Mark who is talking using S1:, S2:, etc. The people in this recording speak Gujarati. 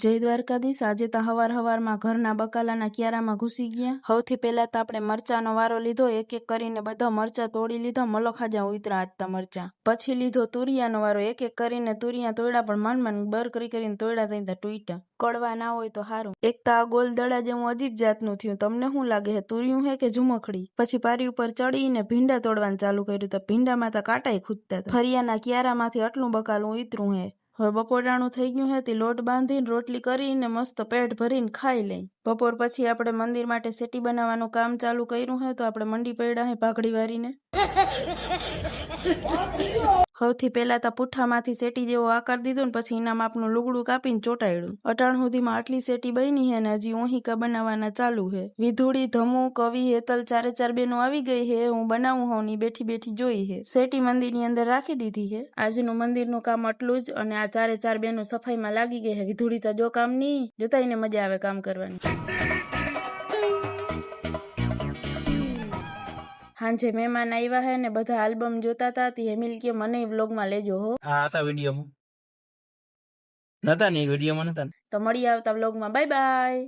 S1: જય દ્વારકાધીશ। આજે તો હવારમાં ઘરના બકાલાના ક્યારામાં ઘૂસી ગયા। સૌથી પહેલા તો આપણે મરચાનો વારો લીધો। એક એક કરીને બધા મરચા તોડી લીધા। મલખાજા ઉતરા આજતા મરચા। પછી લીધો તુરિયાનો વારો। એક એક કરીને તુરિયા તોડ્યા, પણ માંડ બર કરીને તોડ્યા ત્યાં તૂટ્યા। કડવા ના હોય તો સારું। એક તો આ ગોલ દડા જેવું અજીબ જાતનું થયું। તમને શું લાગે છે, તુરિયું હે કે ઝુમખડી? પછી પારી ઉપર ચડીને ભીંડા તોડવાનું ચાલુ કર્યું તો ભીંડામાં તો કાંટાય ખૂટતા હતા। ફરિયાના ક્યારામાંથી આટલું બકાલું ઉતરું હે। હવે બપોરાણું થઈ ગયું હે તે લોટ બાંધીને રોટલી કરીને મસ્ત પેટ ભરીને ખાઈ લઈ। બપોર પછી આપણે મંદિર માટે સેટી બનાવવાનું કામ ચાલુ કર્યું હે, તો આપણે મંડી પડ્યા હે ભાગડી વારીને। સૌથી પહેલા તો પુઠ્ઠામાંથી સેટી જેવો આકાર દીધો ને પછી એના માપનું લુગડું કાપીને ચોટાડ્યું। અટાણ સુધીમાં આટલી સેટી બની હે ને હજી ઓહિકા બનાવવાના ચાલુ હે। વિધુડી, ધમુ, કવિ, હેતલ ચારે બેનો આવી ગઈ હે। હું બનાવું હોઉં ની બેઠી જોઈ હે। સેટી મંદિરની અંદર રાખી દીધી હે। આજનું મંદિરનું કામ આટલું જ, અને આ ચારે બેનો સફાઈમાં લાગી ગઈ હે। વિધુડી તો જો કામ ની જોતા એને મજા આવે કામ કરવાની। હાંજે મહેમાન આવ્યા હે ને બધા આલ્બમ જોતા હતા। તી હેમિલ કે મને વ્લોગમાં લેજો હો।
S2: આ હતા વિડીયોમાં નતા ને, વિડીયોમાં નતા ને।
S1: તો મળી આવતા વ્લોગમાં। Bye bye.